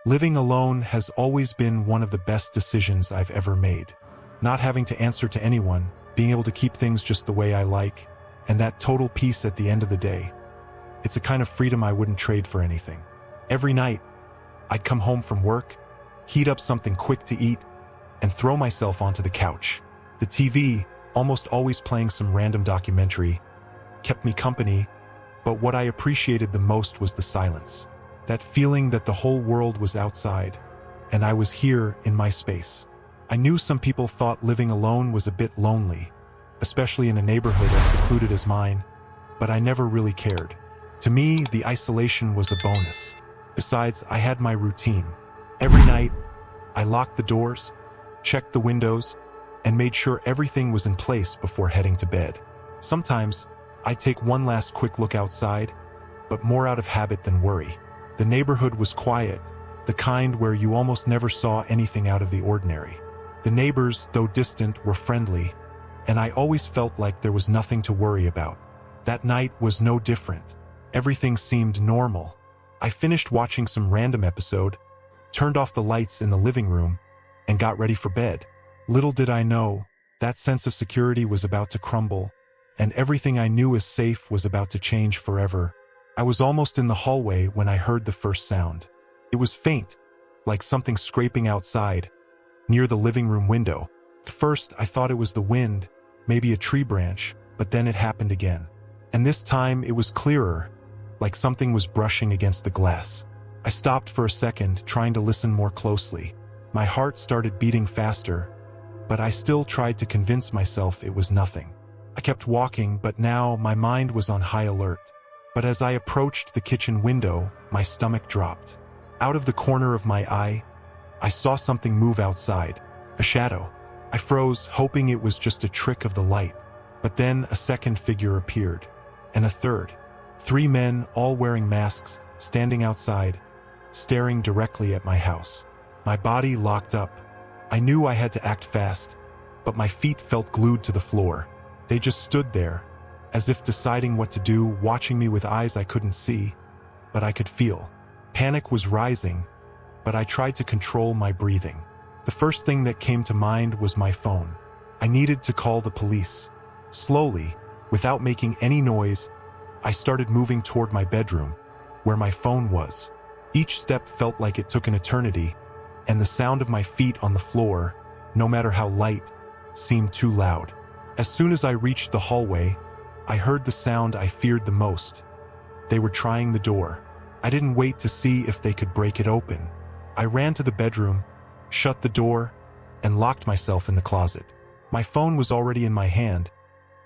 Living alone has always been one of the best decisions I've ever made. Not having to answer to anyone, being able to keep things just the way I like, and that total peace at the end of the day. It's a kind of freedom I wouldn't trade for anything. Every night, I'd come home from work, heat up something quick to eat, and throw myself onto the couch. The TV, almost always playing some random documentary, kept me company, but what I appreciated the most was the silence. That feeling that the whole world was outside, and I was here in my space. I knew some people thought living alone was a bit lonely, especially in a neighborhood as secluded as mine, but I never really cared. To me, the isolation was a bonus. Besides, I had my routine. Every night, I locked the doors, checked the windows, and made sure everything was in place before heading to bed. Sometimes, I'd take one last quick look outside, but more out of habit than worry. The neighborhood was quiet, the kind where you almost never saw anything out of the ordinary. The neighbors, though distant, were friendly, and I always felt like there was nothing to worry about. That night was no different. Everything seemed normal. I finished watching some random episode, turned off the lights in the living room, and got ready for bed. Little did I know, that sense of security was about to crumble, and everything I knew as safe was about to change forever. I was almost in the hallway when I heard the first sound. It was faint, like something scraping outside, near the living room window. At first, I thought it was the wind, maybe a tree branch, but then it happened again. And this time, it was clearer, like something was brushing against the glass. I stopped for a second, trying to listen more closely. My heart started beating faster, but I still tried to convince myself it was nothing. I kept walking, but now my mind was on high alert. But as I approached the kitchen window, my stomach dropped. Out of the corner of my eye, I saw something move outside, a shadow. I froze, hoping it was just a trick of the light. But then a second figure appeared, and a third. 3 men, all wearing masks, standing outside, staring directly at my house. My body locked up. I knew I had to act fast, but my feet felt glued to the floor. They just stood there, as if deciding what to do, watching me with eyes I couldn't see, but I could feel. Panic was rising, but I tried to control my breathing. The first thing that came to mind was my phone. I needed to call the police. Slowly, without making any noise, I started moving toward my bedroom, where my phone was. Each step felt like it took an eternity, and the sound of my feet on the floor, no matter how light, seemed too loud. As soon as I reached the hallway, I heard the sound I feared the most. They were trying the door. I didn't wait to see if they could break it open. I ran to the bedroom, shut the door, and locked myself in the closet. My phone was already in my hand,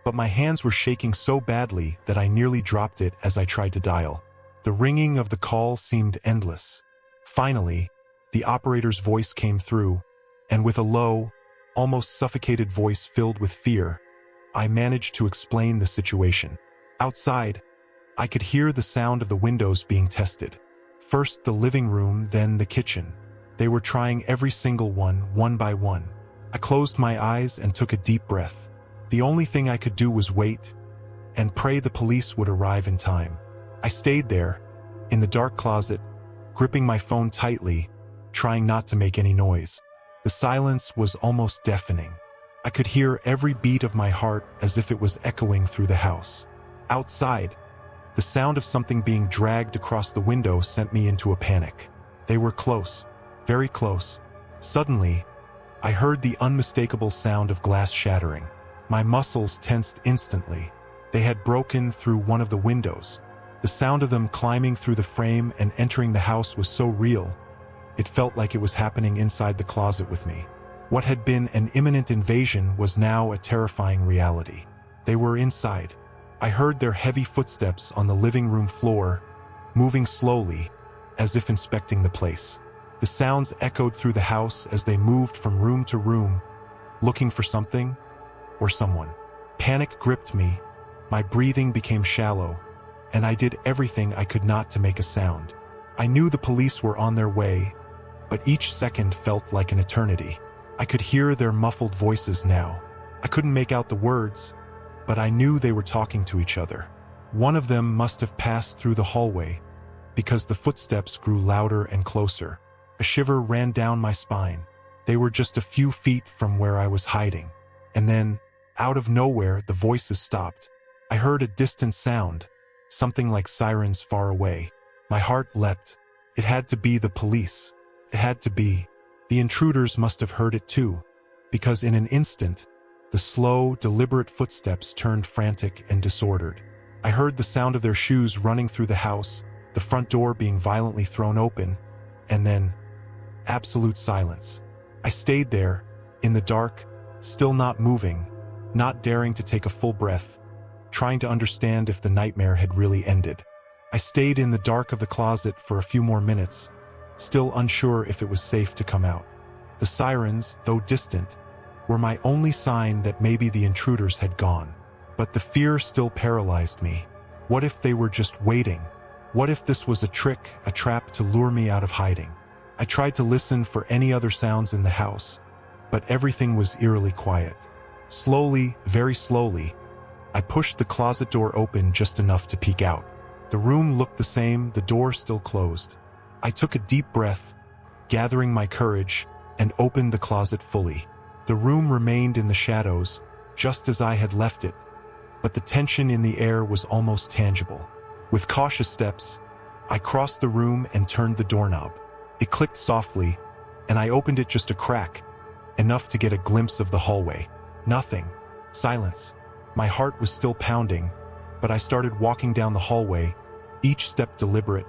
but my hands were shaking so badly that I nearly dropped it as I tried to dial. The ringing of the call seemed endless. Finally, the operator's voice came through, and with a low, almost suffocated voice filled with fear, I managed to explain the situation. Outside, I could hear the sound of the windows being tested. First the living room, then the kitchen. They were trying every single one by one. I closed my eyes and took a deep breath. The only thing I could do was wait and pray the police would arrive in time. I stayed there, in the dark closet, gripping my phone tightly, trying not to make any noise. The silence was almost deafening. I could hear every beat of my heart as if it was echoing through the house. Outside, the sound of something being dragged across the window sent me into a panic. They were close, very close. Suddenly, I heard the unmistakable sound of glass shattering. My muscles tensed instantly. They had broken through one of the windows. The sound of them climbing through the frame and entering the house was so real, it felt like it was happening inside the closet with me. What had been an imminent invasion was now a terrifying reality. They were inside. I heard their heavy footsteps on the living room floor, moving slowly, as if inspecting the place. The sounds echoed through the house as they moved from room to room, looking for something or someone. Panic gripped me, my breathing became shallow, and I did everything I could not to make a sound. I knew the police were on their way, but each second felt like an eternity. I could hear their muffled voices now. I couldn't make out the words, but I knew they were talking to each other. One of them must have passed through the hallway, because the footsteps grew louder and closer. A shiver ran down my spine. They were just a few feet from where I was hiding. And then, out of nowhere, the voices stopped. I heard a distant sound, something like sirens far away. My heart leapt. It had to be the police. It had to be. The intruders must have heard it too, because in an instant, the slow, deliberate footsteps turned frantic and disordered. I heard the sound of their shoes running through the house, the front door being violently thrown open, and then absolute silence. I stayed there, in the dark, still not moving, not daring to take a full breath, trying to understand if the nightmare had really ended. I stayed in the dark of the closet for a few more minutes, still unsure if it was safe to come out. The sirens, though distant, were my only sign that maybe the intruders had gone. But the fear still paralyzed me. What if they were just waiting? What if this was a trick, a trap to lure me out of hiding? I tried to listen for any other sounds in the house, but everything was eerily quiet. Slowly, very slowly, I pushed the closet door open just enough to peek out. The room looked the same, the door still closed. I took a deep breath, gathering my courage, and opened the closet fully. The room remained in the shadows, just as I had left it, but the tension in the air was almost tangible. With cautious steps, I crossed the room and turned the doorknob. It clicked softly, and I opened it just a crack, enough to get a glimpse of the hallway. Nothing. Silence. My heart was still pounding, but I started walking down the hallway, each step deliberate,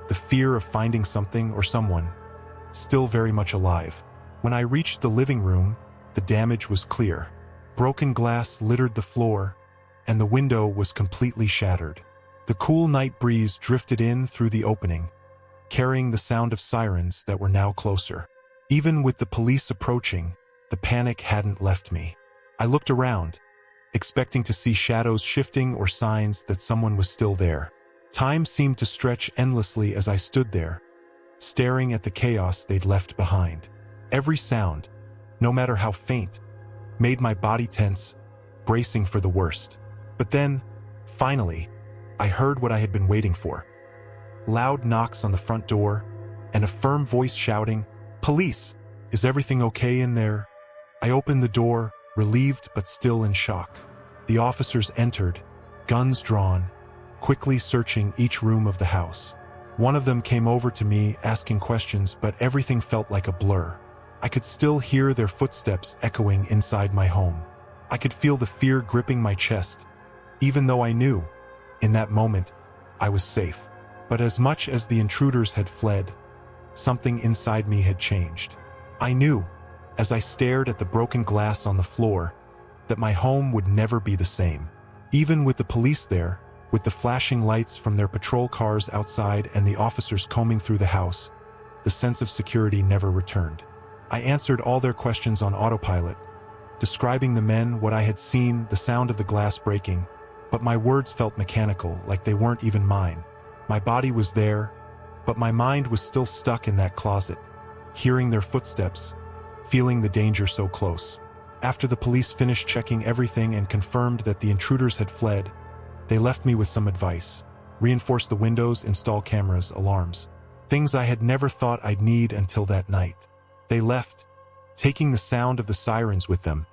the fear of finding something or someone still very much alive. When I reached the living room, the damage was clear. Broken glass littered the floor, and the window was completely shattered. The cool night breeze drifted in through the opening, carrying the sound of sirens that were now closer. Even with the police approaching, the panic hadn't left me. I looked around, expecting to see shadows shifting or signs that someone was still there. Time seemed to stretch endlessly as I stood there, staring at the chaos they'd left behind. Every sound, no matter how faint, made my body tense, bracing for the worst. But then, finally, I heard what I had been waiting for. Loud knocks on the front door, and a firm voice shouting, "Police! Is everything okay in there?" I opened the door, relieved but still in shock. The officers entered, guns drawn, quickly searching each room of the house. One of them came over to me, asking questions, but everything felt like a blur. I could still hear their footsteps echoing inside my home. I could feel the fear gripping my chest, even though I knew, in that moment, I was safe. But as much as the intruders had fled, something inside me had changed. I knew, as I stared at the broken glass on the floor, that my home would never be the same. Even with the police there, with the flashing lights from their patrol cars outside and the officers combing through the house, the sense of security never returned. I answered all their questions on autopilot, describing the men, what I had seen, the sound of the glass breaking, but my words felt mechanical, like they weren't even mine. My body was there, but my mind was still stuck in that closet, hearing their footsteps, feeling the danger so close. After the police finished checking everything and confirmed that the intruders had fled, they left me with some advice. Reinforce the windows, install cameras, alarms. Things I had never thought I'd need until that night. They left, taking the sound of the sirens with them,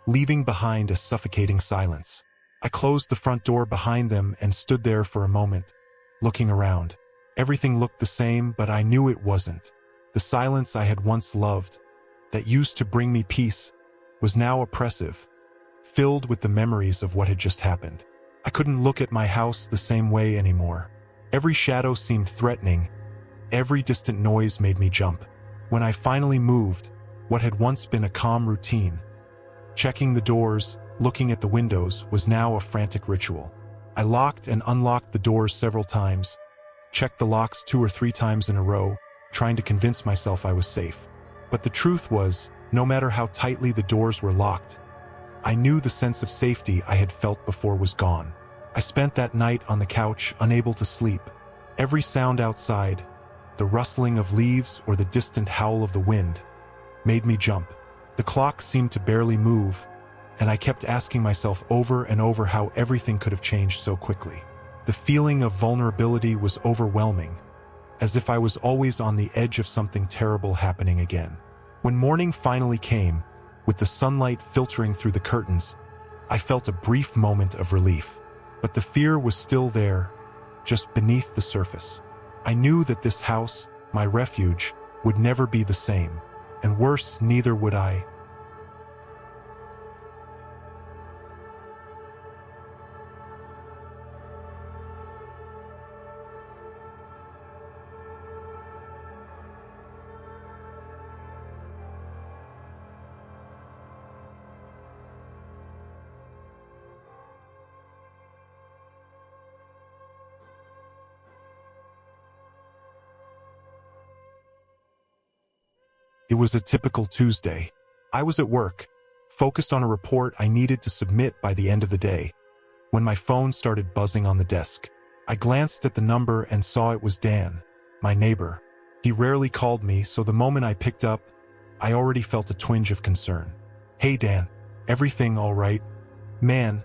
leaving behind a suffocating silence. I closed the front door behind them and stood there for a moment, looking around. Everything looked the same, but I knew it wasn't. The silence I had once loved, that used to bring me peace, was now oppressive, filled with the memories of what had just happened. I couldn't look at my house the same way anymore. Every shadow seemed threatening. Every distant noise made me jump. When I finally moved, what had once been a calm routine, checking the doors, looking at the windows, was now a frantic ritual. I locked and unlocked the doors several times, checked the locks 2 or 3 times in a row, trying to convince myself I was safe. But the truth was, no matter how tightly the doors were locked, I knew the sense of safety I had felt before was gone. I spent that night on the couch, unable to sleep. Every sound outside, the rustling of leaves or the distant howl of the wind, made me jump. The clock seemed to barely move, and I kept asking myself over and over how everything could have changed so quickly. The feeling of vulnerability was overwhelming, as if I was always on the edge of something terrible happening again. When morning finally came, with the sunlight filtering through the curtains, I felt a brief moment of relief. But the fear was still there, just beneath the surface. I knew that this house, my refuge, would never be the same. And worse, neither would I. It was a typical Tuesday. I was at work, focused on a report I needed to submit by the end of the day, when my phone started buzzing on the desk. I glanced at the number and saw it was Dan, my neighbor. He rarely called me, so the moment I picked up, I already felt a twinge of concern. "Hey Dan, everything all right? Man,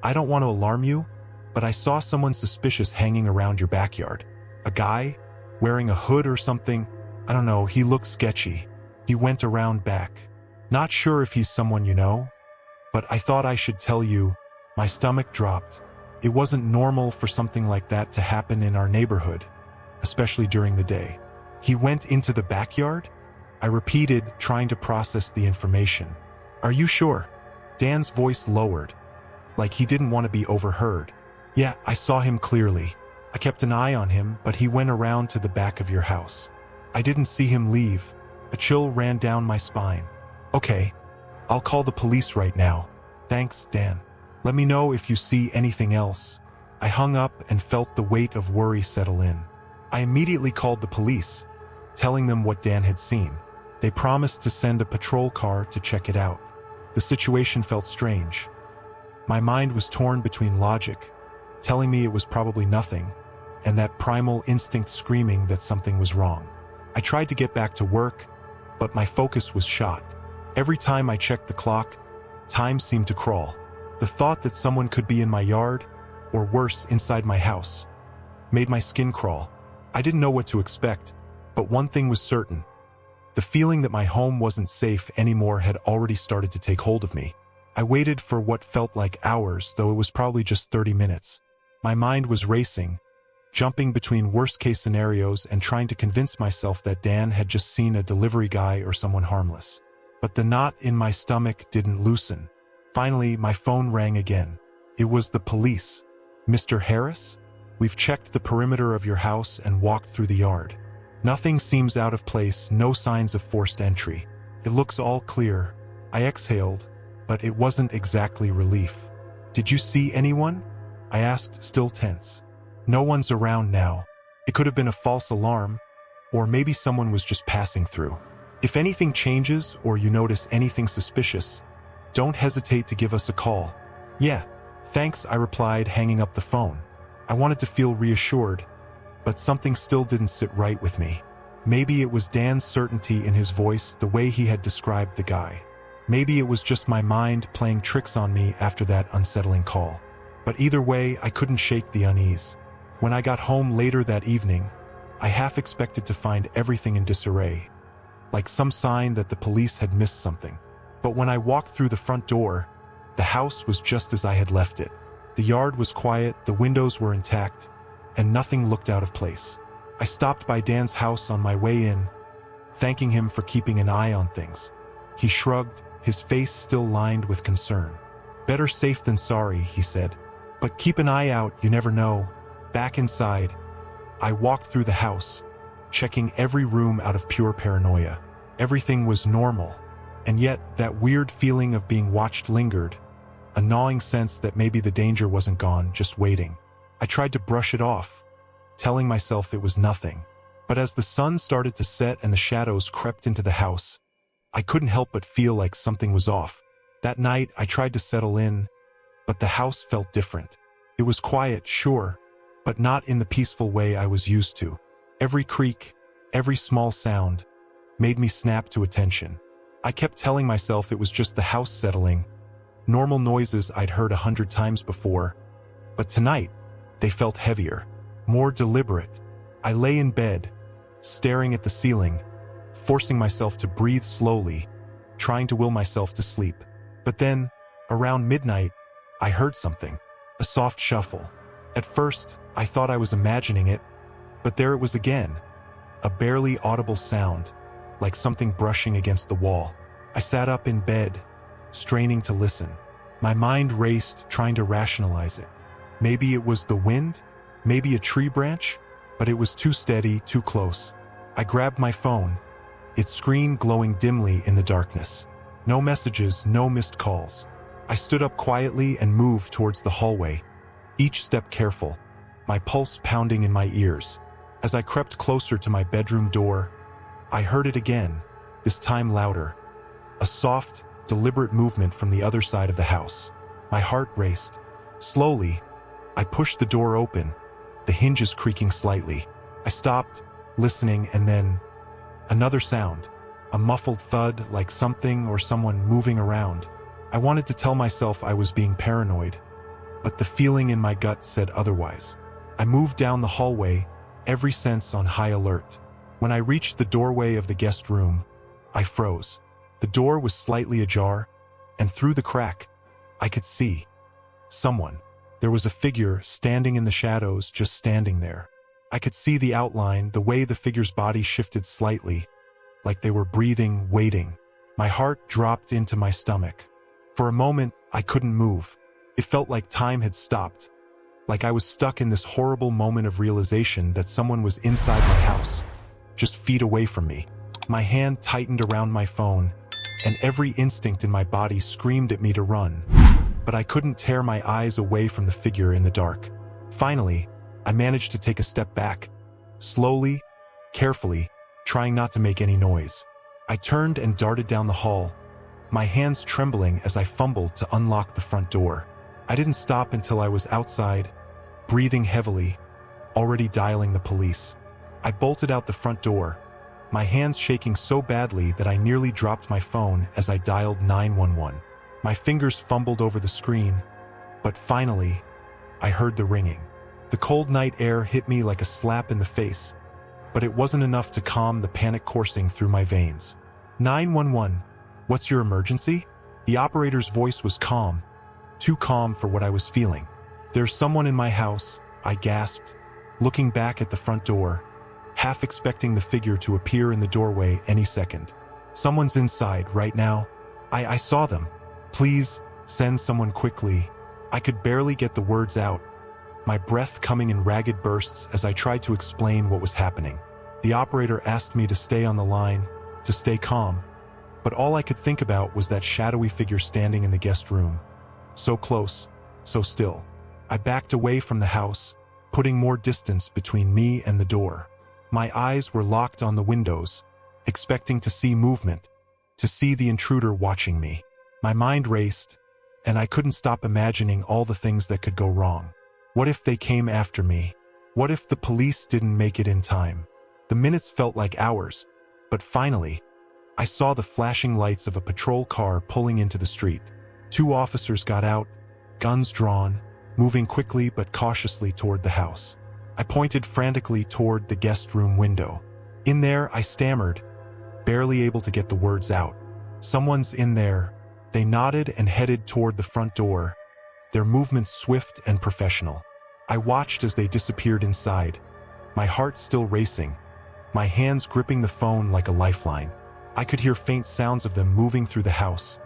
I don't want to alarm you, but I saw someone suspicious hanging around your backyard. A guy, wearing a hood or something. I don't know, he looked sketchy. He went around back. Not sure if he's someone you know, but I thought I should tell you." My stomach dropped. It wasn't normal for something like that to happen in our neighborhood, especially during the day. "He went into the backyard?" I repeated, trying to process the information. "Are you sure?" Dan's voice lowered, like he didn't want to be overheard. "Yeah, I saw him clearly. I kept an eye on him, but he went around to the back of your house. I didn't see him leave." A chill ran down my spine. "Okay, I'll call the police right now. Thanks, Dan. Let me know if you see anything else." I hung up and felt the weight of worry settle in. I immediately called the police, telling them what Dan had seen. They promised to send a patrol car to check it out. The situation felt strange. My mind was torn between logic, telling me it was probably nothing, and that primal instinct screaming that something was wrong. I tried to get back to work, but my focus was shot. Every time I checked the clock, time seemed to crawl. The thought that someone could be in my yard, or worse, inside my house, made my skin crawl. I didn't know what to expect, but one thing was certain. The feeling that my home wasn't safe anymore had already started to take hold of me. I waited for what felt like hours, though it was probably just 30 minutes. My mind was racing, jumping between worst-case scenarios and trying to convince myself that Dan had just seen a delivery guy or someone harmless. But the knot in my stomach didn't loosen. Finally, my phone rang again. It was the police. "Mr. Harris? We've checked the perimeter of your house and walked through the yard. Nothing seems out of place, no signs of forced entry. It looks all clear." I exhaled, but it wasn't exactly relief. "Did you see anyone?" I asked, still tense. "No one's around now. It could have been a false alarm, or maybe someone was just passing through. If anything changes or you notice anything suspicious, don't hesitate to give us a call." "Yeah, thanks," I replied, hanging up the phone. I wanted to feel reassured, but something still didn't sit right with me. Maybe it was Dan's certainty in his voice, the way he had described the guy. Maybe it was just my mind playing tricks on me after that unsettling call. But either way, I couldn't shake the unease. When I got home later that evening, I half expected to find everything in disarray, like some sign that the police had missed something. But when I walked through the front door, the house was just as I had left it. The yard was quiet, the windows were intact, and nothing looked out of place. I stopped by Dan's house on my way in, thanking him for keeping an eye on things. He shrugged, his face still lined with concern. "Better safe than sorry," he said. "But keep an eye out, you never know." Back inside, I walked through the house, checking every room out of pure paranoia. Everything was normal, and yet that weird feeling of being watched lingered, a gnawing sense that maybe the danger wasn't gone, just waiting. I tried to brush it off, telling myself it was nothing. But as the sun started to set and the shadows crept into the house, I couldn't help but feel like something was off. That night, I tried to settle in, but the house felt different. It was quiet, sure, but not in the peaceful way I was used to. Every creak, every small sound, made me snap to attention. I kept telling myself it was just the house settling, normal noises I'd heard 100 times before, but tonight, they felt heavier, more deliberate. I lay in bed, staring at the ceiling, forcing myself to breathe slowly, trying to will myself to sleep. But then, around midnight, I heard something, a soft shuffle. At first, I thought I was imagining it, but there it was again, a barely audible sound, like something brushing against the wall. I sat up in bed, straining to listen. My mind raced, trying to rationalize it. Maybe it was the wind, maybe a tree branch, but it was too steady, too close. I grabbed my phone, its screen glowing dimly in the darkness. No messages, no missed calls. I stood up quietly and moved towards the hallway, each step careful, my pulse pounding in my ears. As I crept closer to my bedroom door, I heard it again, this time louder. A soft, deliberate movement from the other side of the house. My heart raced. Slowly, I pushed the door open, the hinges creaking slightly. I stopped, listening, and then another sound, a muffled thud like something or someone moving around. I wanted to tell myself I was being paranoid, but the feeling in my gut said otherwise. I moved down the hallway, every sense on high alert. When I reached the doorway of the guest room, I froze. The door was slightly ajar, and through the crack, I could see someone. There was a figure standing in the shadows, just standing there. I could see the outline, the way the figure's body shifted slightly, like they were breathing, waiting. My heart dropped into my stomach. For a moment, I couldn't move. It felt like time had stopped, like I was stuck in this horrible moment of realization that someone was inside my house, just feet away from me. My hand tightened around my phone, and every instinct in my body screamed at me to run. But I couldn't tear my eyes away from the figure in the dark. Finally, I managed to take a step back, slowly, carefully, trying not to make any noise. I turned and darted down the hall, my hands trembling as I fumbled to unlock the front door. I didn't stop until I was outside, breathing heavily, already dialing the police. I bolted out the front door, my hands shaking so badly that I nearly dropped my phone as I dialed 911. My fingers fumbled over the screen, but finally, I heard the ringing. The cold night air hit me like a slap in the face, but it wasn't enough to calm the panic coursing through my veins. 911, what's your emergency? The operator's voice was calm, too calm for what I was feeling. There's someone in my house, I gasped, looking back at the front door, half expecting the figure to appear in the doorway any second. Someone's inside right now. I saw them. Please, send someone quickly. I could barely get the words out, my breath coming in ragged bursts as I tried to explain what was happening. The operator asked me to stay on the line, to stay calm, but all I could think about was that shadowy figure standing in the guest room. So close, so still. I backed away from the house, putting more distance between me and the door. My eyes were locked on the windows, expecting to see movement, to see the intruder watching me. My mind raced, and I couldn't stop imagining all the things that could go wrong. What if they came after me? What if the police didn't make it in time? The minutes felt like hours, but finally, I saw the flashing lights of a patrol car pulling into the street. 2 officers got out, guns drawn, moving quickly but cautiously toward the house. I pointed frantically toward the guest room window. In there, I stammered, barely able to get the words out. Someone's in there. They nodded and headed toward the front door, their movements swift and professional. I watched as they disappeared inside, my heart still racing, my hands gripping the phone like a lifeline. I could hear faint sounds of them moving through the house.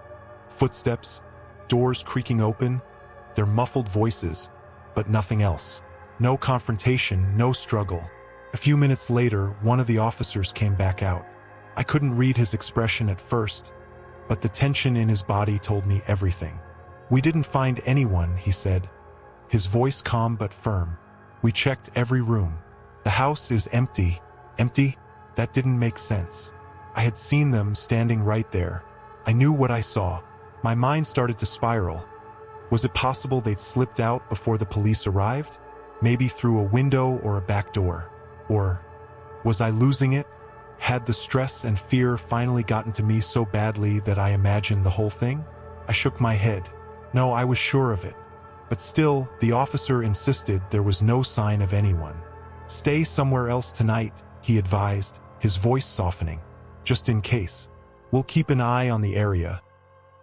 Footsteps, doors creaking open, their muffled voices, but nothing else. No confrontation, no struggle. A few minutes later, one of the officers came back out. I couldn't read his expression at first, but the tension in his body told me everything. "We didn't find anyone," he said, his voice calm but firm. "We checked every room. The house is empty." Empty? That didn't make sense. I had seen them standing right there. I knew what I saw. My mind started to spiral. Was it possible they'd slipped out before the police arrived? Maybe through a window or a back door? Or was I losing it? Had the stress and fear finally gotten to me so badly that I imagined the whole thing? I shook my head. No, I was sure of it. But still, the officer insisted there was no sign of anyone. "Stay somewhere else tonight," he advised, his voice softening. "Just in case. We'll keep an eye on the area.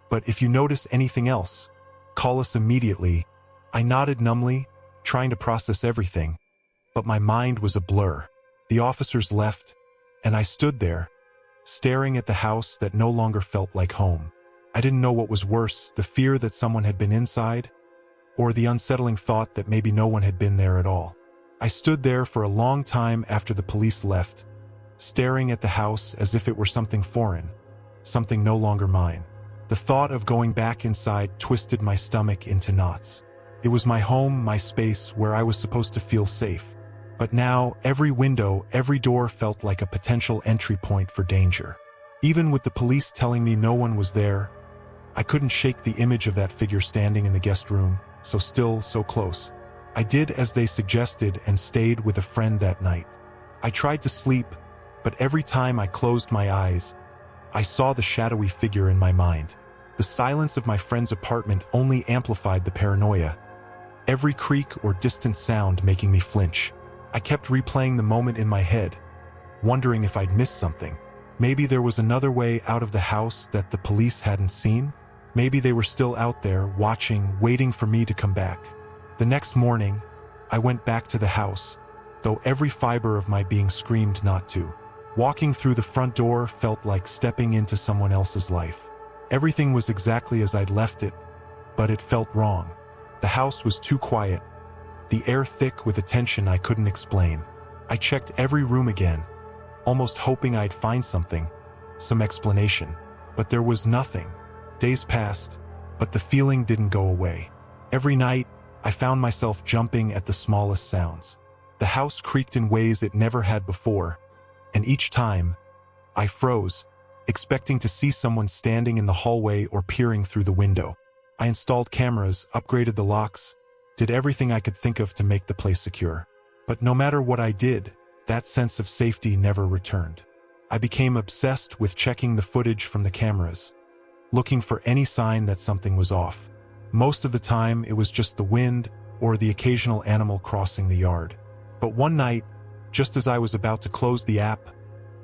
But if you notice anything else, call us immediately." I nodded numbly, trying to process everything, but my mind was a blur. The officers left, and I stood there, staring at the house that no longer felt like home. I didn't know what was worse, the fear that someone had been inside, or the unsettling thought that maybe no one had been there at all. I stood there for a long time after the police left, staring at the house as if it were something foreign, something no longer mine. The thought of going back inside twisted my stomach into knots. It was my home, my space, where I was supposed to feel safe. But now, every window, every door felt like a potential entry point for danger. Even with the police telling me no one was there, I couldn't shake the image of that figure standing in the guest room, so still, so close. I did as they suggested and stayed with a friend that night. I tried to sleep, but every time I closed my eyes, I saw the shadowy figure in my mind. The silence of my friend's apartment only amplified the paranoia, every creak or distant sound making me flinch. I kept replaying the moment in my head, wondering if I'd missed something. Maybe there was another way out of the house that the police hadn't seen? Maybe they were still out there, watching, waiting for me to come back. The next morning, I went back to the house, though every fiber of my being screamed not to. Walking through the front door felt like stepping into someone else's life. Everything was exactly as I'd left it, but it felt wrong. The house was too quiet, the air thick with a tension I couldn't explain. I checked every room again, almost hoping I'd find something, some explanation. But there was nothing. Days passed, but the feeling didn't go away. Every night, I found myself jumping at the smallest sounds. The house creaked in ways it never had before, and each time, I froze, expecting to see someone standing in the hallway or peering through the window. I installed cameras, upgraded the locks, did everything I could think of to make the place secure. But no matter what I did, that sense of safety never returned. I became obsessed with checking the footage from the cameras, looking for any sign that something was off. Most of the time, it was just the wind or the occasional animal crossing the yard. But one night, just as I was about to close the app,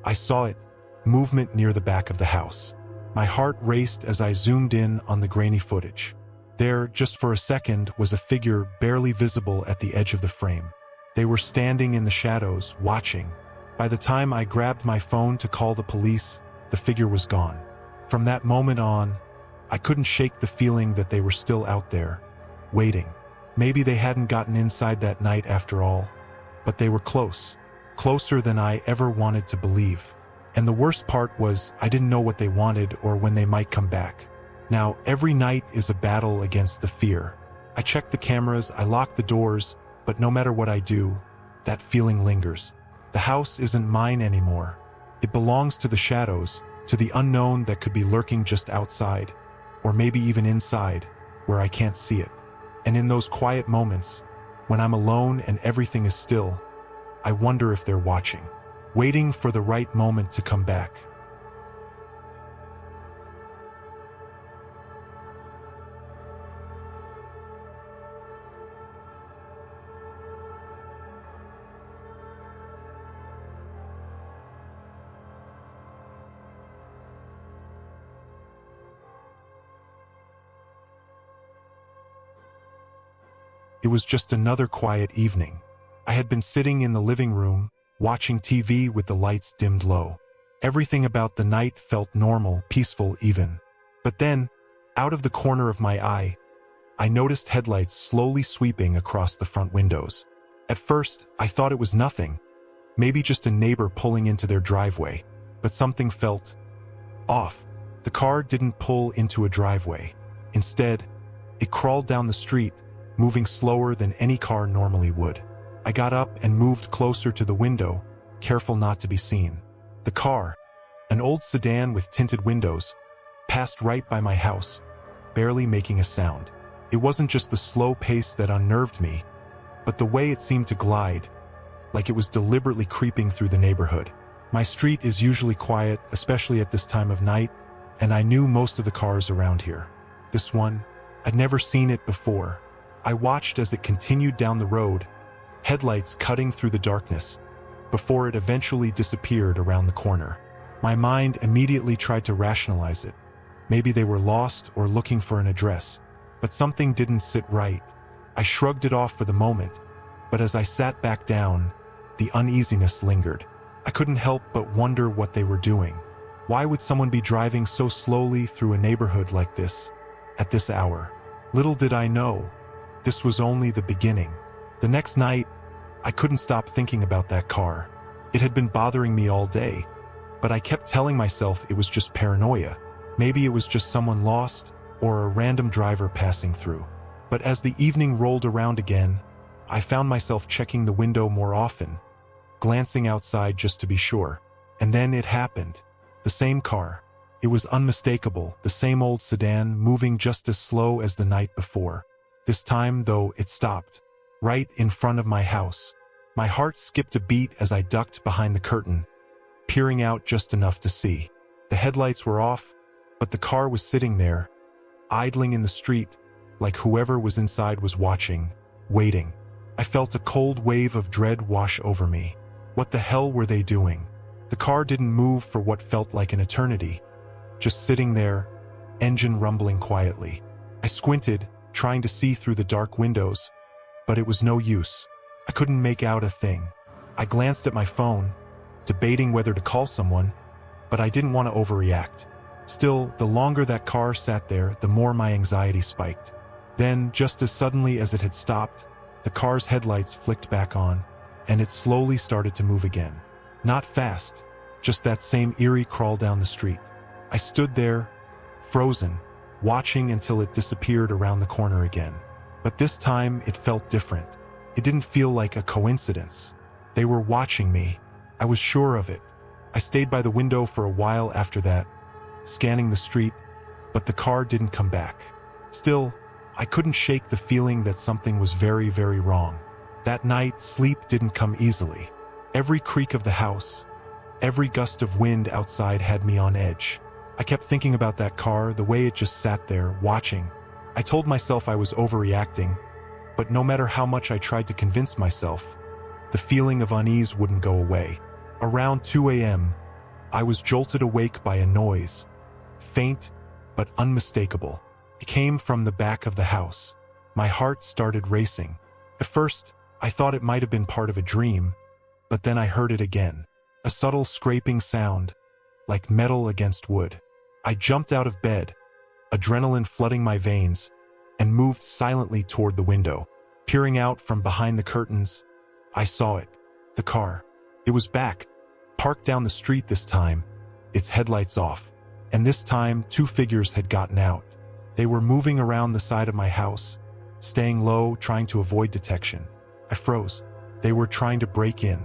I saw it, movement near the back of the house. My heart raced as I zoomed in on the grainy footage. There, just for a second, was a figure barely visible at the edge of the frame. They were standing in the shadows, watching. By the time I grabbed my phone to call the police, the figure was gone. From that moment on, I couldn't shake the feeling that they were still out there, waiting. Maybe they hadn't gotten inside that night after all, but they were close, closer than I ever wanted to believe. And the worst part was I didn't know what they wanted or when they might come back. Now, every night is a battle against the fear. I check the cameras, I lock the doors, but no matter what I do, that feeling lingers. The house isn't mine anymore. It belongs to the shadows, to the unknown that could be lurking just outside, or maybe even inside, where I can't see it. And in those quiet moments, when I'm alone and everything is still, I wonder if they're watching, waiting for the right moment to come back. It was just another quiet evening. I had been sitting in the living room, watching TV with the lights dimmed low. Everything about the night felt normal, peaceful even. But then, out of the corner of my eye, I noticed headlights slowly sweeping across the front windows. At first, I thought it was nothing, maybe just a neighbor pulling into their driveway. But something felt off. The car didn't pull into a driveway. Instead, it crawled down the street, moving slower than any car normally would. I got up and moved closer to the window, careful not to be seen. The car, an old sedan with tinted windows, passed right by my house, barely making a sound. It wasn't just the slow pace that unnerved me, but the way it seemed to glide, like it was deliberately creeping through the neighborhood. My street is usually quiet, especially at this time of night, and I knew most of the cars around here. This one, I'd never seen it before. I watched as it continued down the road, headlights cutting through the darkness, before it eventually disappeared around the corner. My mind immediately tried to rationalize it. Maybe they were lost or looking for an address, but something didn't sit right. I shrugged it off for the moment, but as I sat back down, the uneasiness lingered. I couldn't help but wonder what they were doing. Why would someone be driving so slowly through a neighborhood like this, at this hour? Little did I know, this was only the beginning. The next night, I couldn't stop thinking about that car. It had been bothering me all day, but I kept telling myself it was just paranoia. Maybe it was just someone lost, or a random driver passing through. But as the evening rolled around again, I found myself checking the window more often, glancing outside just to be sure. And then it happened. The same car. It was unmistakable, the same old sedan moving just as slow as the night before. This time, though, it stopped, right in front of my house. My heart skipped a beat as I ducked behind the curtain, peering out just enough to see. The headlights were off, but the car was sitting there, idling in the street, like whoever was inside was watching, waiting. I felt a cold wave of dread wash over me. What the hell were they doing? The car didn't move for what felt like an eternity, just sitting there, engine rumbling quietly. I squinted, trying to see through the dark windows, but it was no use. I couldn't make out a thing. I glanced at my phone, debating whether to call someone, but I didn't want to overreact. Still, the longer that car sat there, the more my anxiety spiked. Then, just as suddenly as it had stopped, the car's headlights flicked back on, and it slowly started to move again. Not fast, just that same eerie crawl down the street. I stood there, frozen, watching until it disappeared around the corner again. But this time, it felt different. It didn't feel like a coincidence. They were watching me. I was sure of it. I stayed by the window for a while after that, scanning the street, but the car didn't come back. Still, I couldn't shake the feeling that something was very, very wrong. That night, sleep didn't come easily. Every creak of the house, every gust of wind outside had me on edge. I kept thinking about that car, the way it just sat there, watching. I told myself I was overreacting, but no matter how much I tried to convince myself, the feeling of unease wouldn't go away. Around 2 a.m., I was jolted awake by a noise, faint but unmistakable. It came from the back of the house. My heart started racing. At first, I thought it might have been part of a dream, but then I heard it again. A subtle scraping sound, like metal against wood. I jumped out of bed, adrenaline flooding my veins, and moved silently toward the window. Peering out from behind the curtains, I saw it. The car. It was back, parked down the street this time, its headlights off. And this time, two figures had gotten out. They were moving around the side of my house, staying low, trying to avoid detection. I froze. They were trying to break in.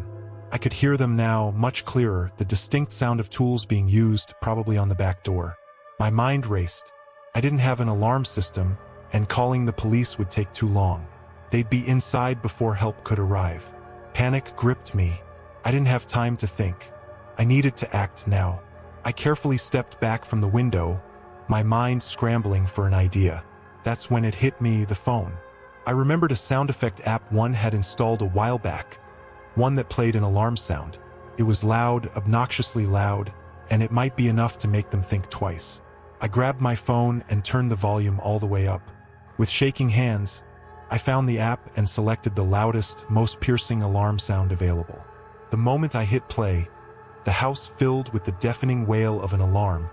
I could hear them now, much clearer, the distinct sound of tools being used, probably on the back door. My mind raced. I didn't have an alarm system, and calling the police would take too long. They'd be inside before help could arrive. Panic gripped me. I didn't have time to think. I needed to act now. I carefully stepped back from the window, my mind scrambling for an idea. That's when it hit me, the phone. I remembered a sound effect app one had installed a while back, one that played an alarm sound. It was loud, obnoxiously loud, and it might be enough to make them think twice. I grabbed my phone and turned the volume all the way up. With shaking hands, I found the app and selected the loudest, most piercing alarm sound available. The moment I hit play, the house filled with the deafening wail of an alarm,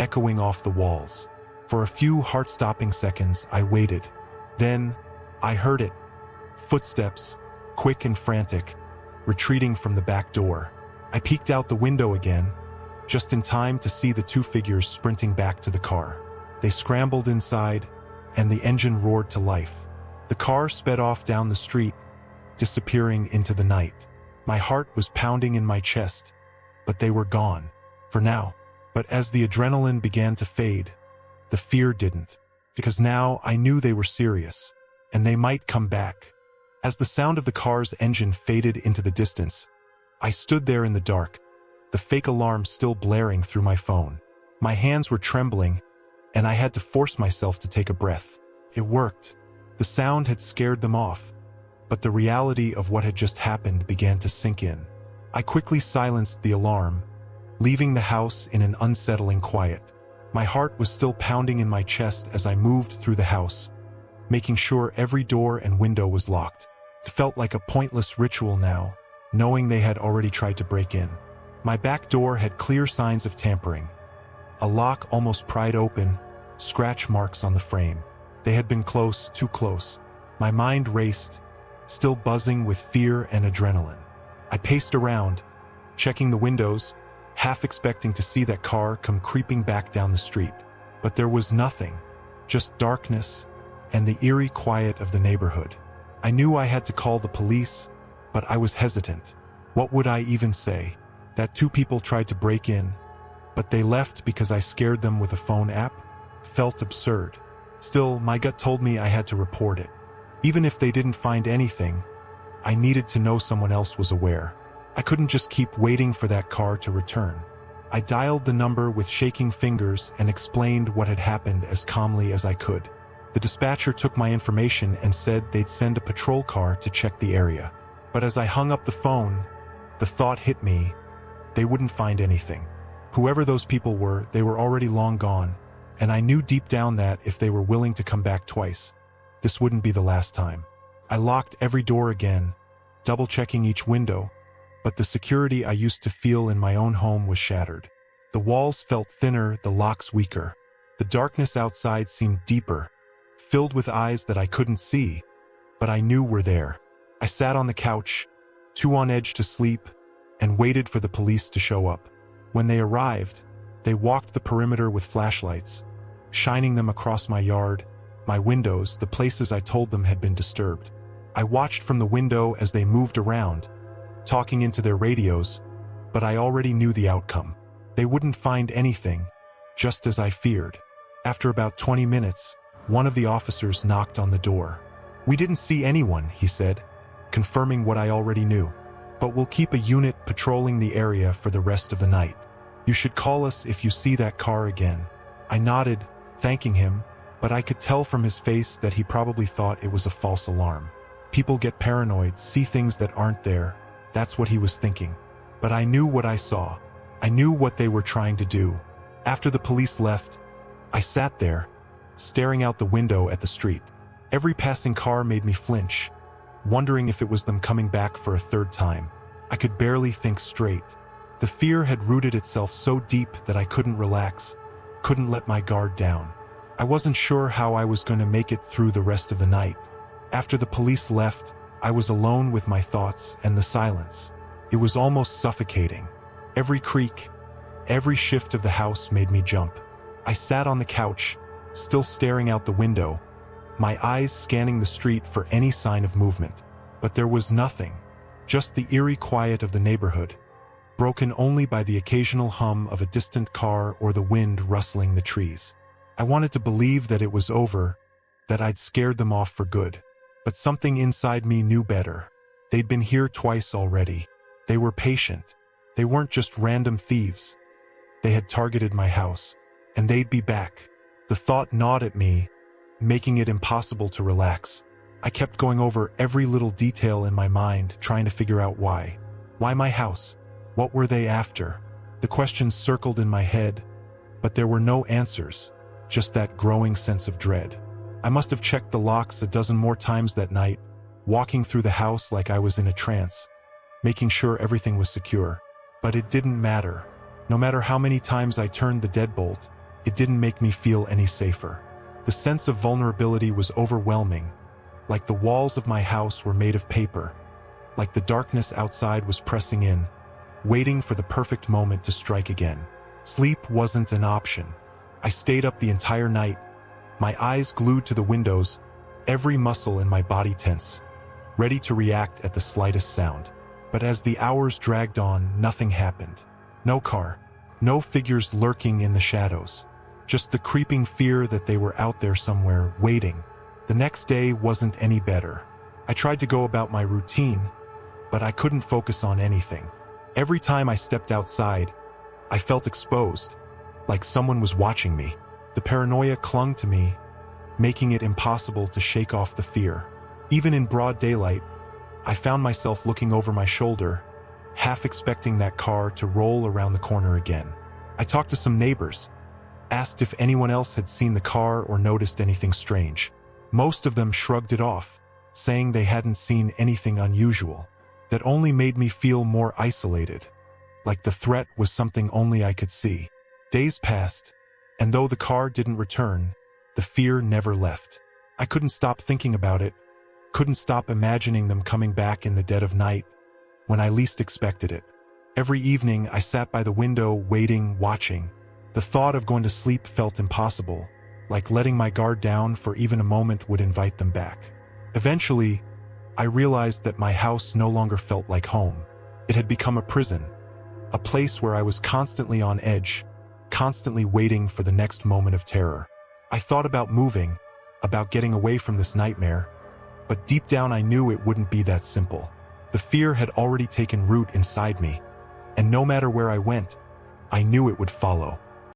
echoing off the walls. For a few heart-stopping seconds, I waited. Then, I heard it. Footsteps, quick and frantic, retreating from the back door. I peeked out the window again, just in time to see the two figures sprinting back to the car. They scrambled inside, and the engine roared to life. The car sped off down the street, disappearing into the night. My heart was pounding in my chest, but they were gone, for now. But as the adrenaline began to fade, the fear didn't, because now I knew they were serious, and they might come back. As the sound of the car's engine faded into the distance, I stood there in the dark, the fake alarm still blaring through my phone. My hands were trembling, and I had to force myself to take a breath. It worked. The sound had scared them off, but the reality of what had just happened began to sink in. I quickly silenced the alarm, leaving the house in an unsettling quiet. My heart was still pounding in my chest as I moved through the house, making sure every door and window was locked. It felt like a pointless ritual now, knowing they had already tried to break in. My back door had clear signs of tampering. A lock almost pried open, scratch marks on the frame. They had been close, too close. My mind raced, still buzzing with fear and adrenaline. I paced around, checking the windows, half expecting to see that car come creeping back down the street. But there was nothing, just darkness and the eerie quiet of the neighborhood. I knew I had to call the police, but I was hesitant. What would I even say? That 2 people tried to break in, but they left because I scared them with a phone app? Felt absurd. Still, my gut told me I had to report it. Even if they didn't find anything, I needed to know someone else was aware. I couldn't just keep waiting for that car to return. I dialed the number with shaking fingers and explained what had happened as calmly as I could. The dispatcher took my information and said they'd send a patrol car to check the area. But as I hung up the phone, the thought hit me, they wouldn't find anything. Whoever those people were, they were already long gone, and I knew deep down that if they were willing to come back twice, this wouldn't be the last time. I locked every door again, double-checking each window, but the security I used to feel in my own home was shattered. The walls felt thinner, the locks weaker. The darkness outside seemed deeper, filled with eyes that I couldn't see, but I knew were there. I sat on the couch, too on edge to sleep, and waited for the police to show up. When they arrived, they walked the perimeter with flashlights, shining them across my yard, my windows, the places I told them had been disturbed. I watched from the window as they moved around, talking into their radios, but I already knew the outcome. They wouldn't find anything, just as I feared. After about 20 minutes, one of the officers knocked on the door. "We didn't see anyone," he said, confirming what I already knew. "But we'll keep a unit patrolling the area for the rest of the night. You should call us if you see that car again." I nodded, thanking him, but I could tell from his face that he probably thought it was a false alarm. People get paranoid, see things that aren't there. That's what he was thinking. But I knew what I saw. I knew what they were trying to do. After the police left, I sat there, staring out the window at the street. Every passing car made me flinch, wondering if it was them coming back for a third time. I could barely think straight. The fear had rooted itself so deep that I couldn't relax, couldn't let my guard down. I wasn't sure how I was going to make it through the rest of the night. After the police left, I was alone with my thoughts and the silence. It was almost suffocating. Every creak, every shift of the house made me jump. I sat on the couch, still staring out the window, my eyes scanning the street for any sign of movement. But there was nothing, just the eerie quiet of the neighborhood, broken only by the occasional hum of a distant car or the wind rustling the trees. I wanted to believe that it was over, that I'd scared them off for good. But something inside me knew better. They'd been here twice already. They were patient. They weren't just random thieves. They had targeted my house, and they'd be back. The thought gnawed at me, making it impossible to relax. I kept going over every little detail in my mind, trying to figure out why. Why my house? What were they after? The questions circled in my head, but there were no answers, just that growing sense of dread. I must have checked the locks a dozen more times that night, walking through the house like I was in a trance, making sure everything was secure. But it didn't matter. No matter how many times I turned the deadbolt, it didn't make me feel any safer. The sense of vulnerability was overwhelming, like the walls of my house were made of paper, like the darkness outside was pressing in, waiting for the perfect moment to strike again. Sleep wasn't an option. I stayed up the entire night, my eyes glued to the windows, every muscle in my body tense, ready to react at the slightest sound. But as the hours dragged on, nothing happened. No car, no figures lurking in the shadows, just the creeping fear that they were out there somewhere, waiting. The next day wasn't any better. I tried to go about my routine, but I couldn't focus on anything. Every time I stepped outside, I felt exposed, like someone was watching me. The paranoia clung to me, making it impossible to shake off the fear. Even in broad daylight, I found myself looking over my shoulder, half expecting that car to roll around the corner again. I talked to some neighbors, asked if anyone else had seen the car or noticed anything strange. Most of them shrugged it off, saying they hadn't seen anything unusual. That only made me feel more isolated, like the threat was something only I could see. Days passed, and though the car didn't return, the fear never left. I couldn't stop thinking about it, couldn't stop imagining them coming back in the dead of night, when I least expected it. Every evening I sat by the window, waiting, watching. The thought of going to sleep felt impossible, like letting my guard down for even a moment would invite them back. Eventually, I realized that my house no longer felt like home. It had become a prison, a place where I was constantly on edge, constantly waiting for the next moment of terror. I thought about moving, about getting away from this nightmare, but deep down I knew it wouldn't be that simple. The fear had already taken root inside me, and no matter where I went, I knew it would follow.